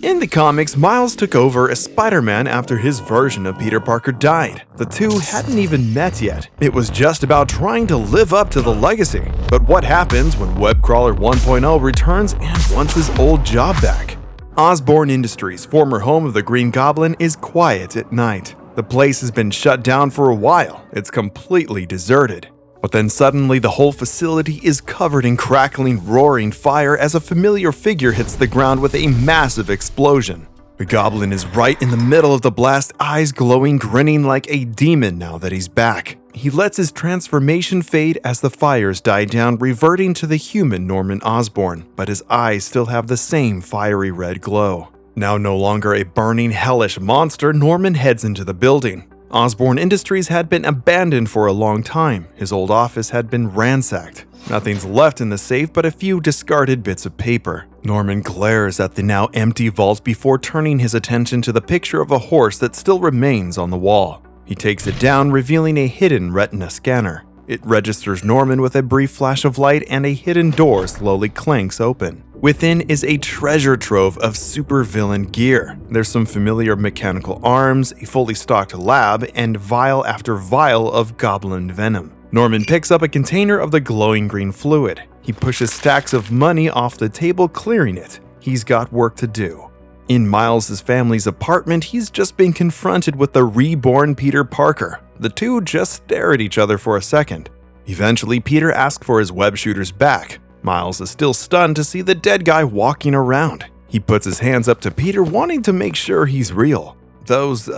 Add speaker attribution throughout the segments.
Speaker 1: In the comics, Miles took over as Spider-Man after his version of Peter Parker died. The two hadn't even met yet. It was just about trying to live up to the legacy. But what happens when Webcrawler 1.0 returns and wants his old job back? Osborn Industries, former home of the Green Goblin, is quiet at night. The place has been shut down for a while. It's completely deserted. But then suddenly the whole facility is covered in crackling, roaring fire as a familiar figure hits the ground with a massive explosion. The Goblin is right in the middle of the blast, eyes glowing, grinning like a demon now that he's back. He lets his transformation fade as the fires die down, reverting to the human Norman Osborn, but his eyes still have the same fiery red glow. Now no longer a burning, hellish monster, Norman heads into the building. Osborn Industries had been abandoned for a long time. His old office had been ransacked. Nothing's left in the safe but a few discarded bits of paper. Norman glares at the now empty vault before turning his attention to the picture of a horse that still remains on the wall. He takes it down, revealing a hidden retina scanner. It registers Norman with a brief flash of light, and a hidden door slowly clanks open. Within is a treasure trove of supervillain gear. There's some familiar mechanical arms, a fully stocked lab, and vial after vial of goblin venom. Norman picks up a container of the glowing green fluid. He pushes stacks of money off the table, clearing it. He's got work to do. In Miles' family's apartment, he's just been confronted with the reborn Peter Parker. The two just stare at each other for a second. Eventually, Peter asks for his web shooters back. Miles is still stunned to see the dead guy walking around. He puts his hands up to Peter, wanting to make sure he's real. Those,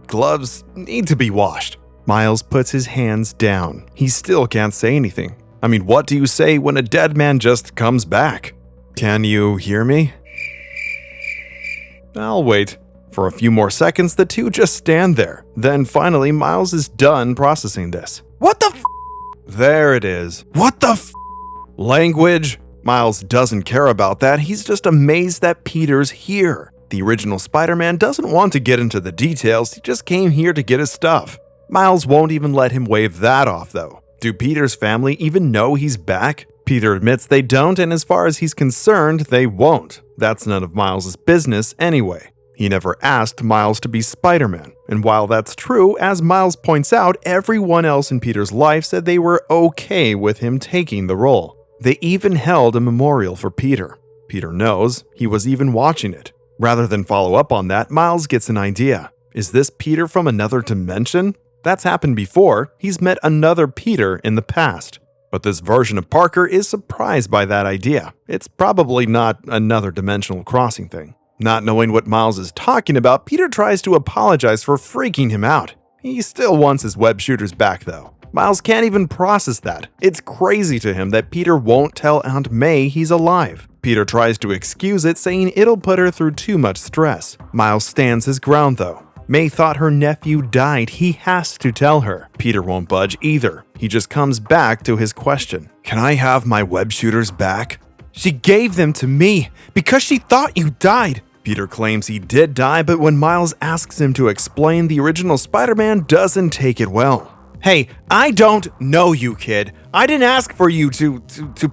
Speaker 1: gloves need to be washed. Miles puts his hands down. He still can't say anything. I mean, what do you say when a dead man just comes back? Can you hear me? I'll wait. For a few more seconds, the two just stand there. Then finally, Miles is done processing this. What the f? There it is. What the f? Language? Miles doesn't care about that. He's just amazed that Peter's here. The original Spider-Man doesn't want to get into the details. He just came here to get his stuff. Miles won't even let him wave that off, though. Do Peter's family even know he's back? Peter admits they don't, and as far as he's concerned, they won't. That's none of Miles' business anyway. He never asked Miles to be Spider-Man. And while that's true, as Miles points out, everyone else in Peter's life said they were okay with him taking the role. They even held a memorial for Peter. Peter knows. He was even watching it. Rather than follow up on that, Miles gets an idea. Is this Peter from another dimension? That's happened before. He's met another Peter in the past. But this version of Parker is surprised by that idea. It's probably not another dimensional crossing thing. Not knowing what Miles is talking about, Peter tries to apologize for freaking him out. He still wants his web shooters back, though. Miles can't even process that. It's crazy to him that Peter won't tell Aunt May he's alive. Peter tries to excuse it, saying it'll put her through too much stress. Miles stands his ground, though. May thought her nephew died. He has to tell her. Peter won't budge either. He just comes back to his question. Can I have my web shooters back? She gave them to me because she thought you died. Peter claims he did die, but when Miles asks him to explain, the original Spider-Man doesn't take it well. Hey, I don't know you, kid. I didn't ask for you to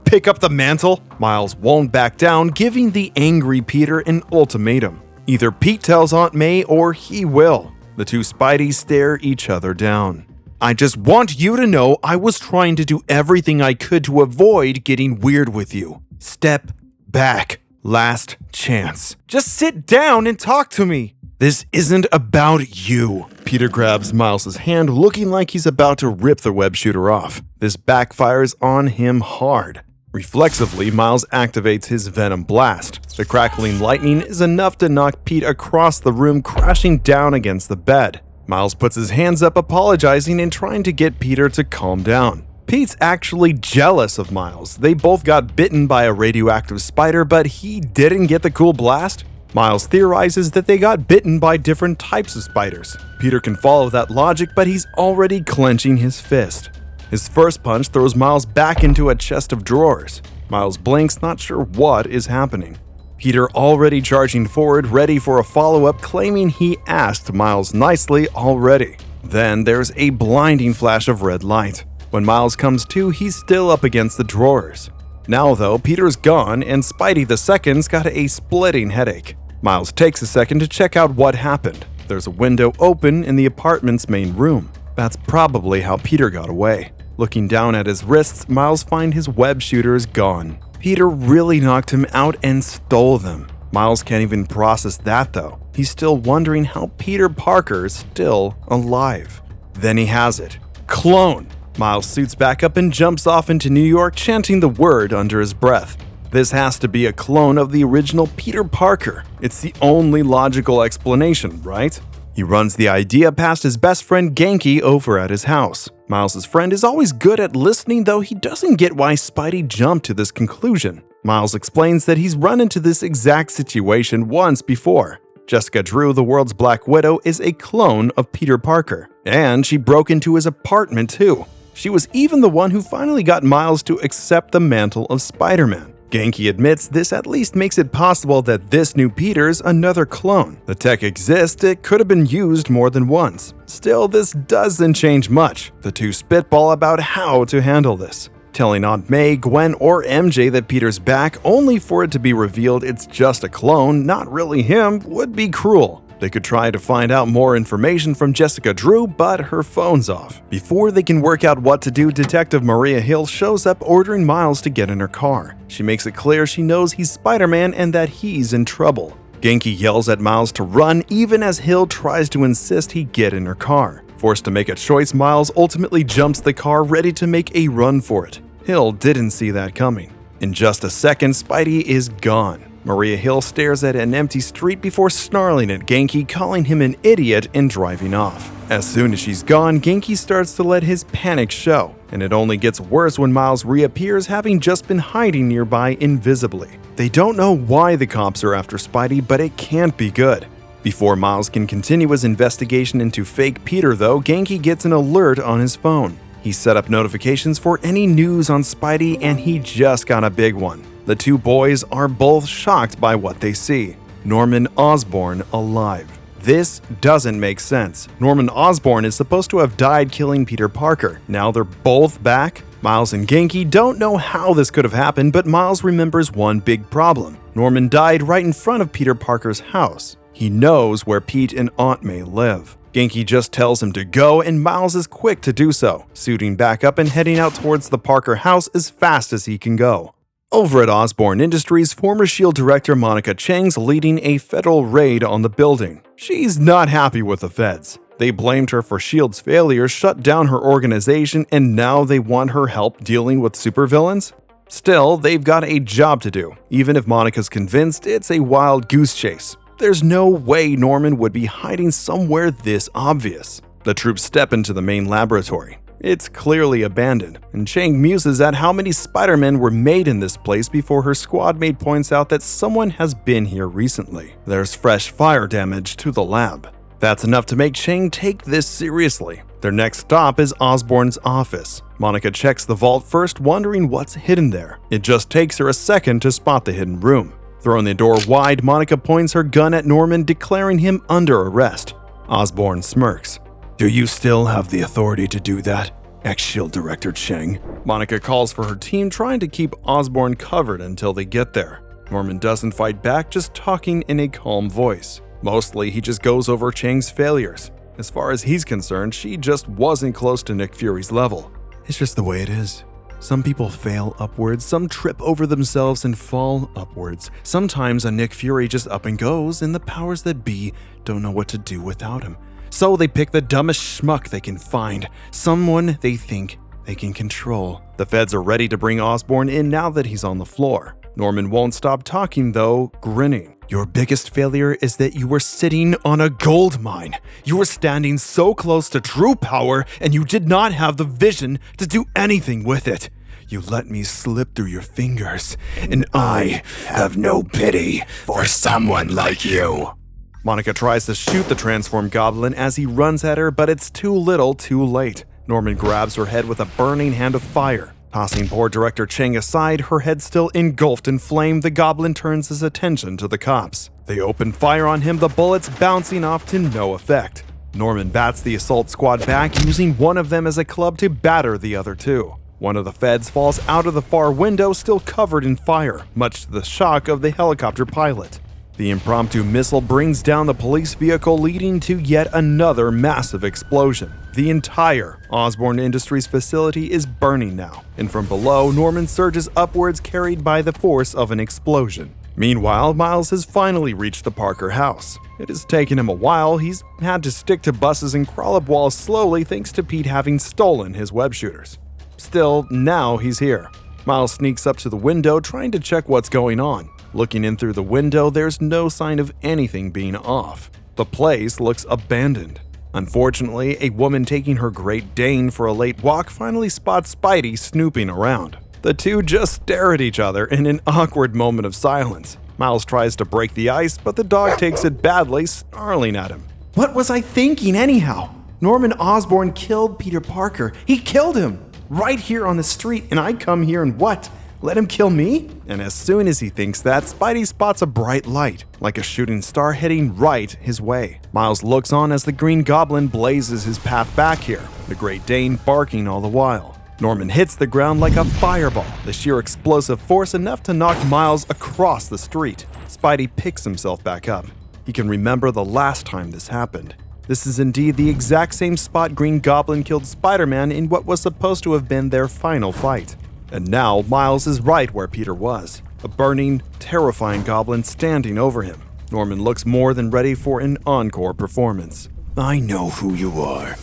Speaker 1: pick up the mantle. Miles won't back down, giving the angry Peter an ultimatum. Either Pete tells Aunt May or he will. The two Spideys stare each other down. I just want you to know I was trying to do everything I could to avoid getting weird with you. Step back. Last chance. Just sit down and talk to me. This isn't about you. Peter grabs Miles' hand, looking like he's about to rip the web shooter off. This backfires on him hard. Reflexively, Miles activates his Venom Blast. The crackling lightning is enough to knock Pete across the room, crashing down against the bed. Miles puts his hands up, apologizing and trying to get Peter to calm down. Pete's actually jealous of Miles. They both got bitten by a radioactive spider, but he didn't get the cool blast. Miles theorizes that they got bitten by different types of spiders. Peter can follow that logic, but he's already clenching his fist. His first punch throws Miles back into a chest of drawers. Miles blinks, not sure what is happening. Peter already charging forward, ready for a follow-up, claiming he asked Miles nicely already. Then there's a blinding flash of red light. When Miles comes to, he's still up against the drawers. Now though, Peter's gone and Spidey the Second's got a splitting headache. Miles takes a second to check out what happened. There's a window open in the apartment's main room. That's probably how Peter got away. Looking down at his wrists, Miles finds his web shooter is gone. Peter really knocked him out and stole them. Miles can't even process that though. He's still wondering how Peter Parker is still alive. Then he has it. Clone! Miles suits back up and jumps off into New York, chanting the word under his breath. This has to be a clone of the original Peter Parker. It's the only logical explanation, right? He runs the idea past his best friend Genki over at his house. Miles' friend is always good at listening, though he doesn't get why Spidey jumped to this conclusion. Miles explains that he's run into this exact situation once before. Jessica Drew, the world's Black Widow, is a clone of Peter Parker, and she broke into his apartment too. She was even the one who finally got Miles to accept the mantle of Spider-Man. Genki admits this at least makes it possible that this new Peter's another clone. The tech exists, it could have been used more than once. Still, this doesn't change much. The two spitball about how to handle this. Telling Aunt May, Gwen, or MJ that Peter's back only for it to be revealed it's just a clone, not really him, would be cruel. They could try to find out more information from Jessica Drew, but her phone's off. Before they can work out what to do, Detective Maria Hill shows up ordering Miles to get in her car. She makes it clear she knows he's Spider-Man and that he's in trouble. Genki yells at Miles to run even as Hill tries to insist he get in her car. Forced to make a choice, Miles ultimately jumps the car ready to make a run for it. Hill didn't see that coming. In just a second, Spidey is gone. Maria Hill stares at an empty street before snarling at Genki, calling him an idiot and driving off. As soon as she's gone, Genki starts to let his panic show, and it only gets worse when Miles reappears, having just been hiding nearby invisibly. They don't know why the cops are after Spidey, but it can't be good. Before Miles can continue his investigation into fake Peter though, Genki gets an alert on his phone. He set up notifications for any news on Spidey, and he just got a big one. The two boys are both shocked by what they see. Norman Osborn alive. This doesn't make sense. Norman Osborn is supposed to have died killing Peter Parker. Now they're both back? Miles and Genki don't know how this could have happened, but Miles remembers one big problem. Norman died right in front of Peter Parker's house. He knows where Pete and Aunt May live. Genki just tells him to go, and Miles is quick to do so, suiting back up and heading out towards the Parker house as fast as he can go. Over at Osborn Industries, former S.H.I.E.L.D. director Monica Chang's leading a federal raid on the building. She's not happy with the feds. They blamed her for S.H.I.E.L.D.'s failure, shut down her organization, and now they want her help dealing with supervillains? Still, they've got a job to do, even if Monica's convinced it's a wild goose chase. There's no way Norman would be hiding somewhere this obvious. The troops step into the main laboratory. It's clearly abandoned, and Chang muses at how many Spider-Men were made in this place before her squad mate points out that someone has been here recently. There's fresh fire damage to the lab. That's enough to make Chang take this seriously. Their next stop is Osborn's office. Monica checks the vault first, wondering what's hidden there. It just takes her a second to spot the hidden room. Throwing the door wide, Monica points her gun at Norman, declaring him under arrest. Osborn smirks. "Do you still have the authority to do that, ex-S.H.I.E.L.D. Director Chang?" Monica calls for her team, trying to keep Osborn covered until they get there. Norman doesn't fight back, just talking in a calm voice. Mostly, he just goes over Chang's failures. As far as he's concerned, she just wasn't close to Nick Fury's level. It's just the way it is. Some people fail upwards, some trip over themselves and fall upwards. Sometimes a Nick Fury just up and goes, and the powers that be don't know what to do without him. So they pick the dumbest schmuck they can find, someone they think they can control. The feds are ready to bring Osborn in now that he's on the floor. Norman won't stop talking though, grinning. "Your biggest failure is that you were sitting on a gold mine. You were standing so close to true power, and you did not have the vision to do anything with it. You let me slip through your fingers, and I have no pity for someone like you." Monica tries to shoot the transformed goblin as he runs at her, but it's too little too late. Norman grabs her head with a burning hand of fire. Tossing poor Director Chang aside, her head still engulfed in flame, the goblin turns his attention to the cops. They open fire on him, the bullets bouncing off to no effect. Norman bats the assault squad back, using one of them as a club to batter the other two. One of the feds falls out of the far window, still covered in fire, much to the shock of the helicopter pilot. The impromptu missile brings down the police vehicle, leading to yet another massive explosion. The entire Osborne Industries facility is burning now, and from below, Norman surges upwards, carried by the force of an explosion. Meanwhile, Miles has finally reached the Parker house. It has taken him a while. He's had to stick to buses and crawl up walls slowly thanks to Pete having stolen his web shooters. Still, now he's here. Miles sneaks up to the window, trying to check what's going on. Looking in through the window, there's no sign of anything being off. The place looks abandoned. Unfortunately, a woman taking her Great Dane for a late walk finally spots Spidey snooping around. The two just stare at each other in an awkward moment of silence. Miles tries to break the ice, but the dog takes it badly, snarling at him.
Speaker 2: What was I thinking anyhow? Norman Osborn killed Peter Parker. He killed him! Right here on the street, and I come here and what? Let him kill me?
Speaker 1: And as soon as he thinks that, Spidey spots a bright light, like a shooting star heading right his way. Miles looks on as the Green Goblin blazes his path back here, the Great Dane barking all the while. Norman hits the ground like a fireball, the sheer explosive force enough to knock Miles across the street. Spidey picks himself back up. He can remember the last time this happened. This is indeed the exact same spot Green Goblin killed Spider-Man in what was supposed to have been their final fight. And now, Miles is right where Peter was, a burning, terrifying goblin standing over him. Norman looks more than ready for an encore performance.
Speaker 3: I know who you are.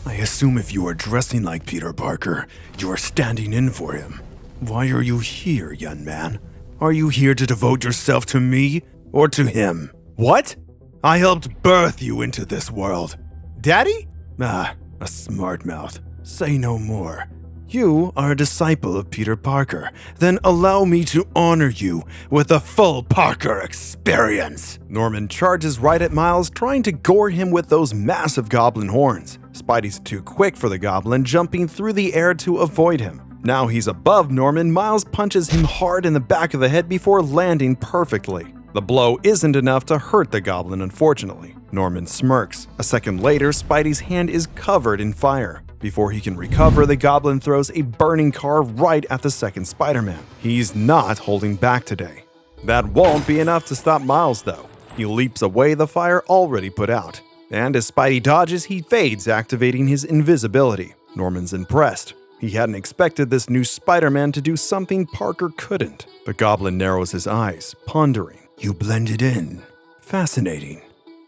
Speaker 3: I assume if you are dressing like Peter Parker, you are standing in for him. Why are you here, young man? Are you here to devote yourself to me or to him?
Speaker 1: What?
Speaker 3: I helped birth you into this world.
Speaker 1: Daddy?
Speaker 3: A smart mouth. Say no more. You are a disciple of Peter Parker. Then allow me to honor you with a full Parker experience.
Speaker 1: Norman charges right at Miles, trying to gore him with those massive goblin horns. Spidey's too quick for the goblin, jumping through the air to avoid him. Now he's above Norman, Miles punches him hard in the back of the head before landing perfectly. The blow isn't enough to hurt the goblin, unfortunately. Norman smirks. A second later, Spidey's hand is covered in fire. Before he can recover, the goblin throws a burning car right at the second Spider-Man. He's not holding back today. That won't be enough to stop Miles, though. He leaps away, the fire already put out. And as Spidey dodges, he fades, activating his invisibility. Norman's impressed. He hadn't expected this new Spider-Man to do something Parker couldn't. The goblin narrows his eyes, pondering.
Speaker 3: You blended in. Fascinating.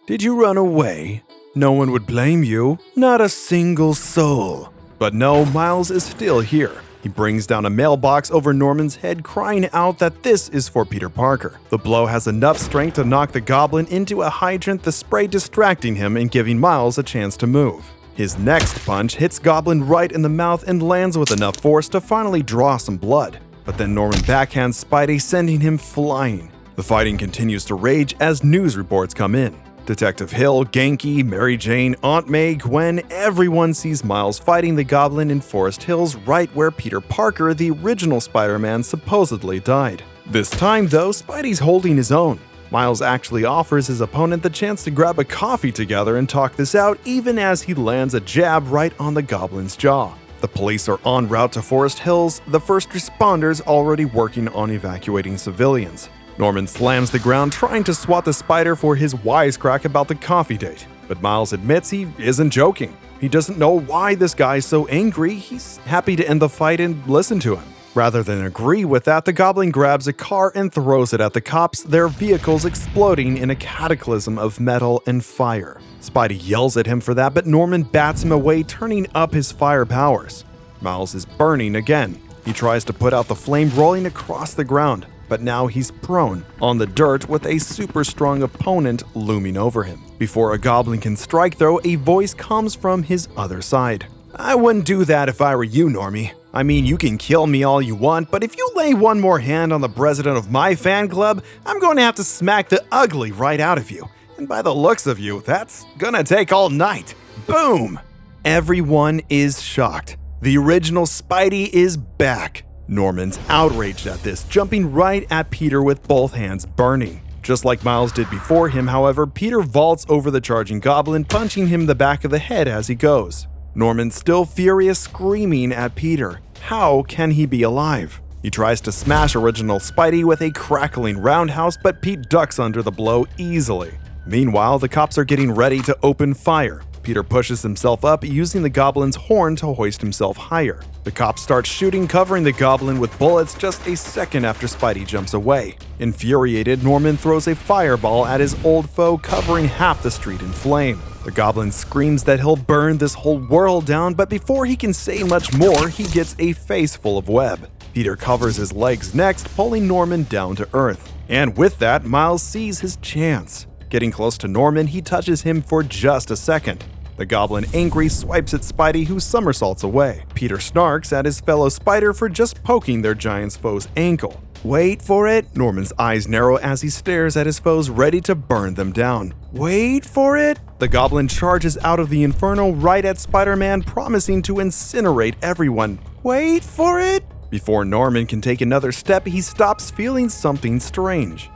Speaker 3: Did you run away? No one would blame you. Not a single soul.
Speaker 1: But no, Miles is still here. He brings down a mailbox over Norman's head, crying out that this is for Peter Parker. The blow has enough strength to knock the goblin into a hydrant, the spray distracting him and giving Miles a chance to move. His next punch hits Goblin right in the mouth and lands with enough force to finally draw some blood. But then Norman backhands Spidey, sending him flying. The fighting continues to rage as news reports come in. Detective Hill, Genki, Mary Jane, Aunt May, Gwen, everyone sees Miles fighting the Goblin in Forest Hills, right where Peter Parker, the original Spider-Man, supposedly died. This time, though, Spidey's holding his own. Miles actually offers his opponent the chance to grab a coffee together and talk this out, even as he lands a jab right on the Goblin's jaw. The police are en route to Forest Hills, the first responders already working on evacuating civilians. Norman slams the ground, trying to swat the spider for his wisecrack about the coffee date. But Miles admits he isn't joking. He doesn't know why this guy's so angry. He's happy to end the fight and listen to him. Rather than agree with that, the Goblin grabs a car and throws it at the cops, their vehicles exploding in a cataclysm of metal and fire. Spidey yells at him for that, but Norman bats him away, turning up his fire powers. Miles is burning again. He tries to put out the flame, rolling across the ground. But now he's prone on the dirt with a super strong opponent looming over him. Before a goblin can strike, though, a voice comes from his other side. I wouldn't do that if I were you, Normie. I mean, you can kill me all you want, but if you lay one more hand on the president of my fan club, I'm going to have to smack the ugly right out of you. And by the looks of you, that's gonna take all night. Boom! Everyone is shocked. The original Spidey is back. Norman's outraged at this, jumping right at Peter with both hands burning. Just like Miles did before him, however, Peter vaults over the charging goblin, punching him in the back of the head as he goes. Norman's still furious, screaming at Peter. How can he be alive? He tries to smash original Spidey with a crackling roundhouse, but Pete ducks under the blow easily. Meanwhile, the cops are getting ready to open fire. Peter pushes himself up, using the goblin's horn to hoist himself higher. The cops start shooting, covering the goblin with bullets just a second after Spidey jumps away. Infuriated, Norman throws a fireball at his old foe, covering half the street in flame. The goblin screams that he'll burn this whole world down, but before he can say much more, he gets a face full of web. Peter covers his legs next, pulling Norman down to earth. And with that, Miles sees his chance. Getting close to Norman, he touches him for just a second. The goblin, angry, swipes at Spidey, who somersaults away. Peter snarks at his fellow spider for just poking their giant's foe's ankle. Wait for it! Norman's eyes narrow as he stares at his foes, ready to burn them down. Wait for it! The goblin charges out of the inferno right at Spider-Man, promising to incinerate everyone. Wait for it! Before Norman can take another step, he stops, feeling something strange.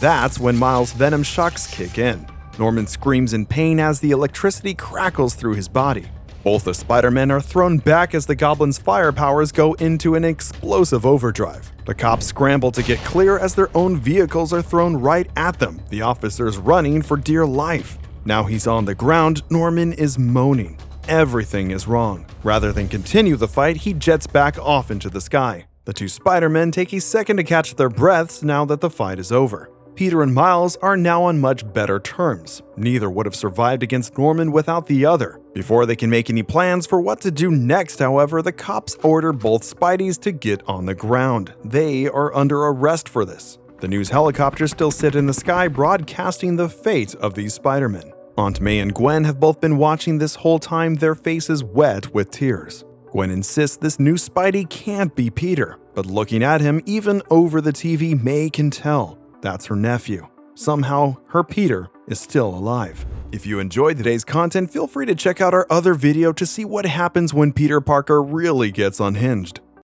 Speaker 1: That's when Miles' venom shocks kick in. Norman screams in pain as the electricity crackles through his body. Both the Spider-Men are thrown back as the goblin's fire powers go into an explosive overdrive. The cops scramble to get clear as their own vehicles are thrown right at them, the officers running for dear life. Now he's on the ground, Norman is moaning. Everything is wrong. Rather than continue the fight, he jets back off into the sky. The two Spider-Men take a second to catch their breaths now that the fight is over. Peter and Miles are now on much better terms. Neither would have survived against Norman without the other. Before they can make any plans for what to do next, however, the cops order both Spideys to get on the ground. They are under arrest for this. The news helicopters still sit in the sky, broadcasting the fate of these Spider-Men. Aunt May and Gwen have both been watching this whole time, their faces wet with tears. Gwen insists this new Spidey can't be Peter, but looking at him, even over the TV, May can tell. That's her nephew. Somehow, her Peter is still alive. If you enjoyed today's content, feel free to check out our other video to see what happens when Peter Parker really gets unhinged.